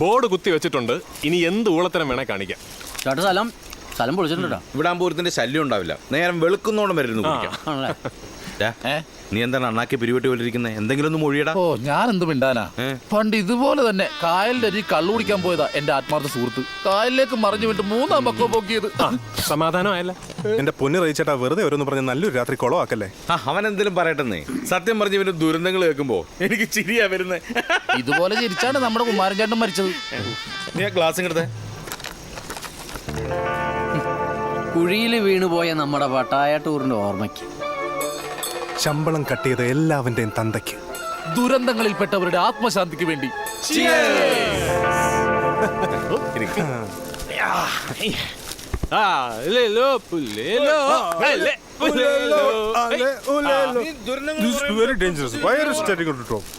Board കുത്തി വെച്ചിട്ടുണ്ട്. ഇനി എന്ത് ഊളത്തരം വേണേ കാണിക്കാം. ചേട്ടാ സ്ഥലം പൊളിച്ചിട്ടുണ്ടോ? ഇവിടെ ആകുമ്പോൾ ശല്യം ഉണ്ടാവില്ല. നേരം വെളുക്കുന്നോണം വരുന്നു. നീ എന്താണ് അണ്ണാക്കി പിരിവെട്ടി പോലിരിക്കുന്നത്? എന്തെങ്കിലും ഒന്ന് മൊഴിയടാ. ഓ ഞാൻ എന്ത് മിണ്ടാനാ. പണ്ട് ഇതുപോലെ തന്നെ കായലിന്റെ അരി കള്ളു കുടിക്കാൻ പോയതാ എന്റെ ആത്മാർത്ഥ സുഹൃത്ത്. കായലിലേക്ക് മറിഞ്ഞു വിട്ട് 3-ാം പക്കം പോക്കിയത്. സമാധാനമായല്ല. എന്റെ പൊന്നു റയിച്ചേട്ടാ, വെറുതെ ഓരോന്ന് പറഞ്ഞ് നല്ലൊരു രാത്രി കുളവാക്കല്ലേ. അവൻ എന്തെങ്കിലും പറയട്ടെന്നേ. സത്യം പറഞ്ഞ ഇവന്റെ ദുരന്തങ്ങൾ കേൾക്കുമ്പോ എനിക്ക് ചിരിയാ വരുന്നത്. ഇതുപോലെ ചിരിച്ചാണ് നമ്മുടെ കുമാരൻ ചേട്ടൻ മരിച്ചത്. നീ ആ ഗ്ലാസ് ഇങ്ങടുത്തെ. കുഴിയിൽ വീണുപോയ നമ്മുടെ പട്ടായ ടൂറിന്റെ ഓർമ്മയ്ക്ക് ശമ്പളം കട്ട് ചെയ്ത എല്ലാവന്റെയും തന്തയ്ക്ക്, ദുരന്തങ്ങളിൽപ്പെട്ടവരുടെ ആത്മശാന്തിക്ക് വേണ്ടി. Very dangerous. Virus starting to drop.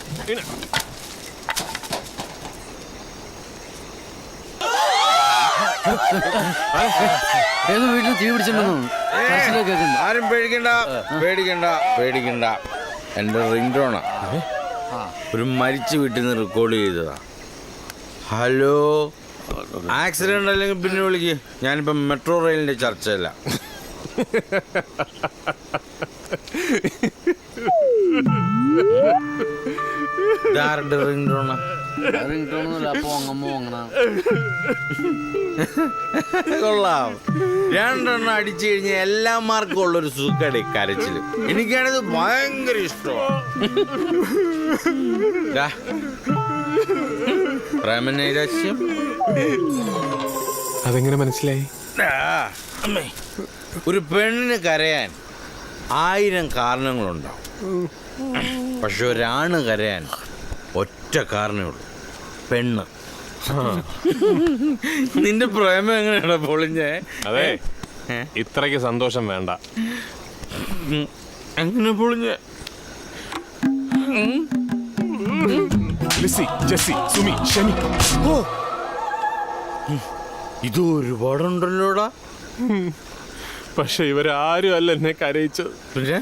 ഏത് വീട്ടിൽ തീ പിടിച്ചിട്ടുണ്ടെന്ന് ആരും പേടിക്കണ്ട. എന്റെ റിംഗ് ടോണാ. ഒരു മരിച്ച വീട്ടിൽ നിന്ന് റെക്കോർഡ് ചെയ്തതാ. ഹലോ, ആക്സിഡന്റ് അല്ലെങ്കിൽ പിന്നെ വിളിക്ക്. ഞാനിപ്പം മെട്രോ റെയിലിന്റെ ചർച്ചയല്ല. റിംഗ് ടോണാ. കൊള്ളാം. 2 എണ്ണം അടിച്ചു കഴിഞ്ഞ എല്ലാ മാർക്കും ഉള്ളൊരു സുഖടി കരച്ചില്. എനിക്കാണിത് ഭയങ്കര ഇഷ്ടമാണ്. പ്രേമനൈരാശ്യം അതെങ്ങനെ മനസ്സിലായി? ഒരു പെണ്ണിന് കരയാൻ 1000 കാരണങ്ങളുണ്ടാവും. പക്ഷെ ഒരാണ് കരയാൻ ഒറ്റ കാരണമേ ഉള്ളൂ, പെണ്ണ്. നിന്റെ പ്രേമം എങ്ങനെയാണോ പൊളിഞ്ഞേ? അതെ, ഇത്രയ്ക്ക് സന്തോഷം വേണ്ട. എങ്ങനെ പൊളിഞ്ഞ? ലിസി, ജെസ്സി, സുമി, ഷെമി. ഇത് ഒരുപാടുണ്ടല്ലോടാ. പക്ഷെ ഇവരാരും അല്ല എന്നെ കരയിച്ചത്. പിന്നെ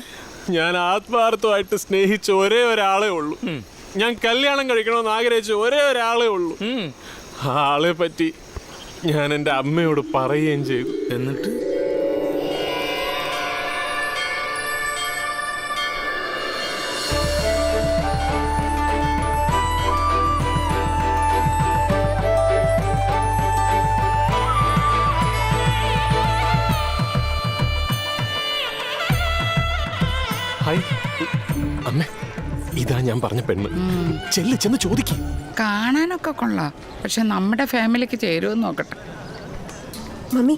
ഞാൻ ആത്മാർത്ഥമായിട്ട് സ്നേഹിച്ച ഒരേ ഒരാളേ ഉള്ളൂ. ഞാൻ കല്യാണം കഴിക്കണമെന്ന് ആഗ്രഹിച്ച ഒരേ ഒരാളേ ഉള്ളൂ. ആ ആളെ പറ്റി ഞാൻ എൻ്റെ അമ്മയോട് പറയുകയും ചെയ്തു. എന്നിട്ട് അമ്മേ, ഇതാ ഞാൻ പറഞ്ഞ പെണ്ണ്. ചെന്ന് ചോദിക്കും. കാണാനൊക്കെ കൊള്ളാം, പക്ഷെ നമ്മുടെ ഫാമിലിക്ക് ചേരുമെന്ന് നോക്കട്ടെ. മമ്മി,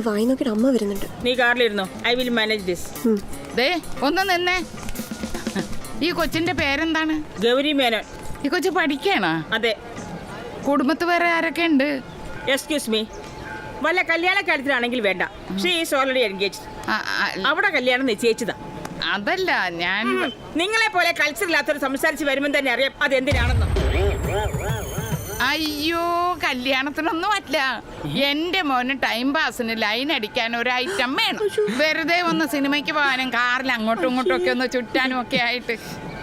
വായി നോക്കിയിട്ട് അമ്മ വരുന്നുണ്ട്. നീ കാറിലിരുന്നോ, ഐ വിൽ മാനേജ് ദിസ്. ദേ ഒന്ന് നിന്നേ. ഈ കൊച്ചിന്റെ പേരെന്താണ്? ഗൗരി മേനോൻ. ഈ കൊച്ചു പഠിക്കണോ? അതെ. കുടുംബത്ത് വേറെ ആരൊക്കെ ഉണ്ട്? എക്സ്ക്യൂസ് മീ, വല്ല കല്യാണ കാര്യത്തിലാണെങ്കിൽ വേണ്ട. She is already engaged. അവിടെ കല്യാണം നിശ്ചയിച്ചതാ. അതല്ല, ഞാൻ നിങ്ങളെ പോലെ കൾച്ചർ ഇല്ലാത്തൊരു സംസാരിച്ച് വരുമ്പോൾ തന്നെ അറിയാം അതെന്തിനാണെന്ന്. അയ്യോ, കല്യാണത്തിനൊന്നും അല്ല. എന്റെ മോന് ടൈം പാസിന് ലൈൻ അടിക്കാൻ ഒരു ഐറ്റം വേണം. വെറുതെ ഒന്ന് സിനിമയ്ക്ക് പോകാനും കാറിൽ അങ്ങോട്ടും ഇങ്ങോട്ടും ഒക്കെ ഒന്ന് ചുറ്റാനും ഒക്കെ ആയിട്ട്.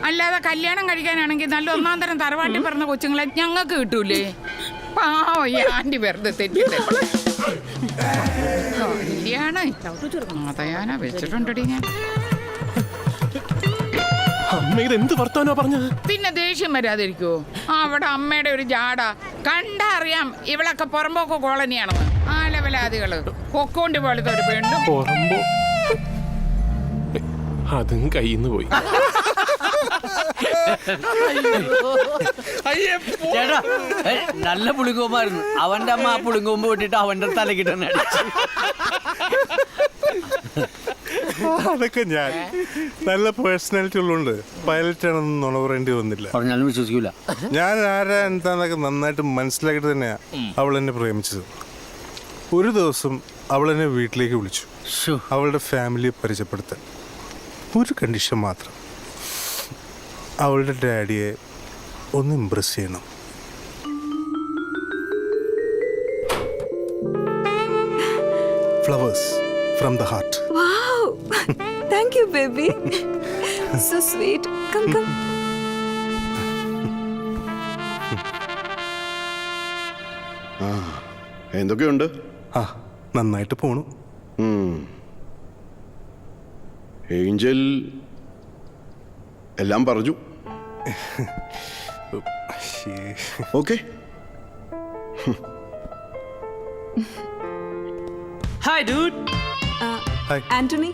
അല്ലാതെ കല്യാണം കഴിക്കാനാണെങ്കിൽ നല്ല 1-ാം തരം തറവാട്ടി പറഞ്ഞ കൊച്ചുങ്ങളെ ഞങ്ങൾക്ക് കിട്ടൂലേ? പാവോ, ഈ ആന്റി വെറുതെ തെറ്റിട്ട് കല്യാണം അതയാനാ വെച്ചിട്ടുണ്ടടി ഞാൻ. അമ്മ ഇത് എന്ത് വർത്താനോ പറഞ്ഞത്? പിന്നെ ദേഷ്യം വരാതിരിക്കോ? അവിടെ അമ്മയുടെ ഒരു ജാട കണ്ടാ അറിയാം ഇവളൊക്കെ പുറമ്പോക്ക് കോളനിയാണെന്ന്. ആ ലെവലാദികള് കൊക്കോണ്ടി പോലത്തെ ഒരു പെണ്ണും. പുറമ്പോ അതും കയ്യിന്ന് പോയി. ചേട്ടാ, നല്ല പുളിങ്കോമായിരുന്നു. അവന്റെ അമ്മ ആ പുളിങ്കോമ്പ് വിട്ടിട്ട് അവന്റെ തലക്കിട്ടാണ് അടിച്ചു. അതൊക്കെ ഞാൻ നല്ല പേഴ്സണാലിറ്റി ഉള്ളതുകൊണ്ട് പൈലറ്റ് ആണെന്ന് നുണ പറയേണ്ടി വന്നില്ല. പറഞ്ഞാലും വിശ്വസിക്കൂല. ഞാൻ ആരാ എന്താന്നൊക്കെ നന്നായിട്ട് മനസ്സിലാക്കിയിട്ട് തന്നെയാ അവൾ എന്നെ പ്രേമിച്ചത്. ഒരു ദിവസം അവൾ എന്നെ വീട്ടിലേക്ക് വിളിച്ചു, അവളുടെ ഫാമിലിയെ പരിചയപ്പെടുത്താൻ. ഒരു കണ്ടീഷൻ മാത്രം, അവളുടെ ഡാഡിയെ ഒന്ന് ഇംപ്രസ് ചെയ്യണം. Flowers from the heart. Wow! Thank you, baby. So sweet. Come. എന്തൊക്കെയുണ്ട്? ആ നന്നായിട്ട് പോണു. ഏഞ്ചൽ എല്ലാം പറഞ്ഞു. ഓക്കെ. Hi dude. ആന്റണി,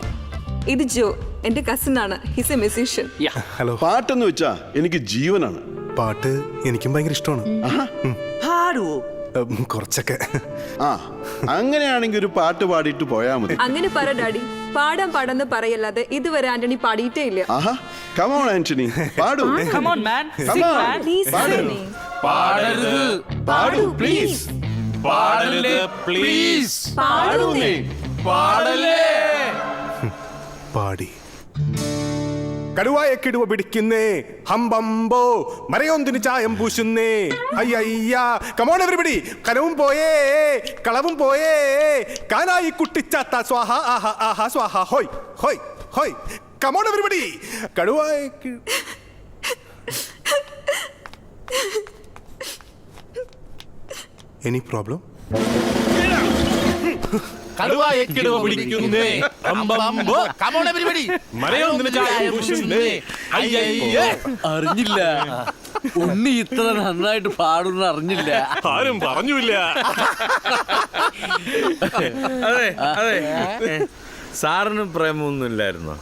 ഇത് ജോ, എന്റെ കസിൻ ആണ്. He's a musician. ഹലോ. പാട്ടെന്ന് വെച്ചാ എനിക്ക് ജീവനാണ്. പാട്ട് എനിക്കും ഭയങ്കര ഇഷ്ടമാണ്. പാടുവോ? കുറച്ചൊക്കെ. ആ, അങ്ങനെയാണെങ്കിൽ ഒരു പാട്ട് പാടിയിട്ട് പോയാ മതി. അങ്ങനെ പറ ഡാഡി. പാടാന്ന് പറയല്ലാതെ ഇതുവരെ ആന്റണി പാടിയിട്ടേ ഇല്ല. ആഹാ, come on ആന്റണി, പാടൂ. Come on, man. Come on. Please, Anthony. പാടരുത്. പാടൂ പ്ലീസ്. പാടല്ലേ പ്ലീസ്. പാടുന്നേ. പാടല്ലേ. പാടി. കടുവായെ കിടുവ പിടിക്കുന്നേ, ഹംബംബോ മരയൊന്തിന് ചായം പൂശുന്നേ, അയ്യ കമോൺ എവരിബഡി. കനവും പോയേ കളവും പോയേ, കാനായി കുട്ടിച്ചാത്ത സ്വാഹ ആഹ ആഹ സ്വാഹ ഹോയ് ഹോയ് ഹോയ്. Come on everybody. കടുവായെ എനി പ്രോബ്ലം? കടുവായെ കിടുവ പിടിക്കുന്നേ, അമ്പമ്പോ. Come on everybody. മരയൊന്നിന് ചായം പൂശുന്നേ, അയ്യയ്യേ. അറിഞ്ഞില്ല, ഉണ്ണി ഇത്ര നന്നായിട്ട് പാടുന്ന അറിഞ്ഞില്ല. ആരും പറഞ്ഞില്ല. അതെ അതെ. സാറിന് പ്രേമൊന്നും ഇല്ലായിരുന്നോ?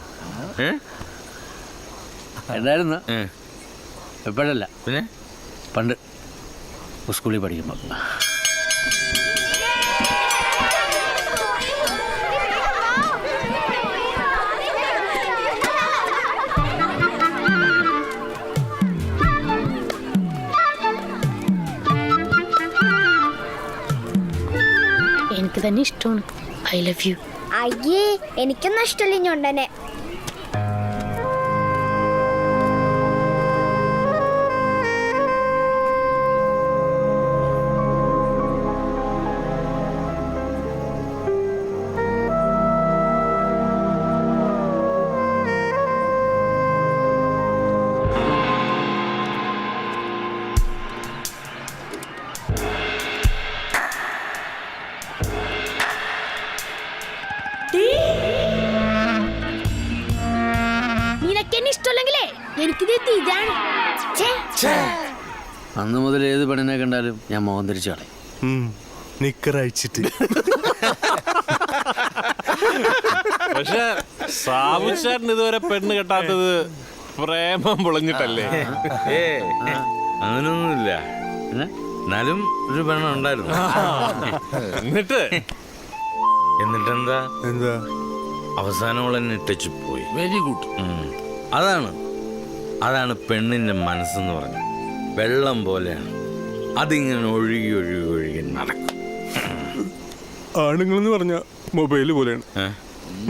എന്തായിരുന്നു? എപ്പോഴല്ല, പിന്നെ പണ്ട് സ്കൂളിൽ പഠിക്കുമ്പോൾ. എനിക്ക് തന്നെ ഇഷ്ടമാണ്. I love you. അയ്യേ, എനിക്കൊന്നും ഇഷ്ടമില്ല ഞൊണ്ടനെ. നിനക്കെന്നെ ഇഷ്ടമല്ലെങ്കിലേ എനിക്കിത് ഇതാണ്. അന്ന് മുതൽ ഏത് പെണ്ണിനെ കണ്ടാലും ഞാൻ മോഹം തിരിച്ചു കളയും. നിക്കർ അഴിച്ചിട്ട്. പക്ഷെ സാബുചേട്ടൻ ഇതുവരെ പെണ്ണ് കെട്ടാത്തത് പ്രേമം പൊളിഞ്ഞിട്ടല്ലേ? അങ്ങനൊന്നുമില്ല. പിന്നെ എന്നാലും ഒരു പെണ്ണ് ഉണ്ടായിരുന്നു. എന്നിട്ടെന്താ? എന്താ? അവസാനം അവൾ എന്നെ ഇട്ടച്ചു പോയി. Very good. അതാണ് പെണ്ണിന്റെ മനസ്സെന്ന് പറഞ്ഞു. വെള്ളം പോലെയാണ്, അതിങ്ങനെ ഒഴുകി ഒഴുകി ഒഴുകി നടക്കും. ആണുങ്ങളെന്ന് പറഞ്ഞ മൊബൈല് പോലെയാണ്.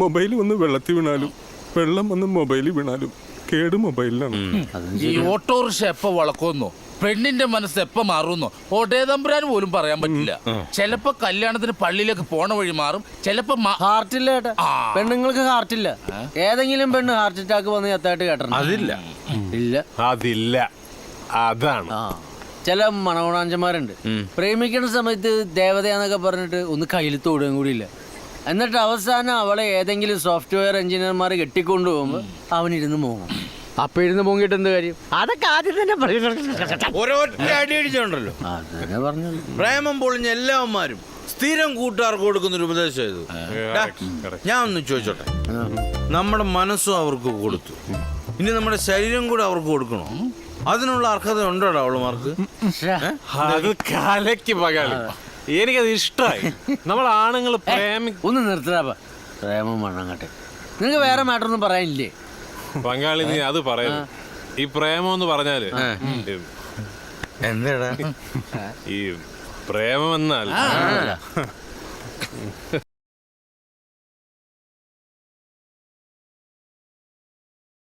മൊബൈൽ വന്ന് വെള്ളത്തിൽ വീണാലും വെള്ളം വന്ന് മൊബൈലിൽ വീണാലും കേട് മൊബൈലിലാണ്. ഈ ഓട്ടോറിക്ഷ എപ്പോ വളക്കുമെന്നോ പെണ്ണിന്റെ മനസ്സ് എപ്പോ മാറുമെന്നോ ഒടേതമ്പുരാൻ പോലും പറയാൻ പറ്റില്ല. ചിലപ്പോ കല്യാണത്തിന് പള്ളിയിലേക്ക് പോണ വഴി മാറും, ചിലപ്പോ ഹാർട്ടില്ല ഏട്ടാ. പെണ്ണുങ്ങൾക്ക് ഹാർട്ടില്ല. ഏതെങ്കിലും പെണ്ണ് ഹാർട്ട് അറ്റാക്ക് വന്ന് ചത്തായിട്ട് കേട്ടോ? അതില്ല. ഇല്ല, അതില്ല. അതാണ്. ചില മണവണാഞ്ചന്മാരുണ്ട്, പ്രേമിക്കുന്ന സമയത്ത് ദേവതയാന്നൊക്കെ പറഞ്ഞിട്ട് ഒന്ന് കയ്യിൽ തൊടുകയും കൂടിയില്ല. എന്നിട്ട് അവസാനം അവളെ ഏതെങ്കിലും സോഫ്റ്റ്വെയർ എഞ്ചിനീയർമാർ കെട്ടിക്കൊണ്ടുപോകുമ്പോ അവനിരുന്ന് മോങ്ങും. അപ്പൊ ഇരുന്ന് മോങ്ങിയിട്ട് എന്ത് കാര്യം? അതൊക്കെ ആദ്യം തന്നെ ഒരൊറ്റ അടി അടിച്ചോണ്ടല്ലോ. അതന്നെ പറഞ്ഞു. പ്രേമം പൊളിഞ്ഞ എല്ലാവന്മാരും സ്ഥിരം കൂട്ടുകാർക്ക് കൊടുക്കുന്നൊരു ഉപദേശം ഇത്. ഞാൻ ഒന്ന് ചോദിച്ചോട്ടെ, നമ്മുടെ മനസ്സും അവർക്ക് കൊടുത്തു, ഇനി നമ്മുടെ ശരീരം കൂടെ അവർക്ക് കൊടുക്കണോ? അതിനുള്ള അർഹത ഉണ്ടോടാ അവളുമാർക്ക്? അത് കലയ്ക്ക് പകാളി. എനിക്കത് ഇഷ്ടമായി. നമ്മൾ ആണുങ്ങൾ ഒന്ന് നിർത്തടാ പ്രേമം മണ്ണങ്ങട്ടെ. നിനക്ക് വേറെ മാറ്ററൊന്നും പറയാനില്ലേ? പങ്കാളി നീ അത് പറയുന്നു. ഈ പ്രേമം എന്ന് പറഞ്ഞാല് എന്താടാ ഈ പ്രേമം എന്നാൽ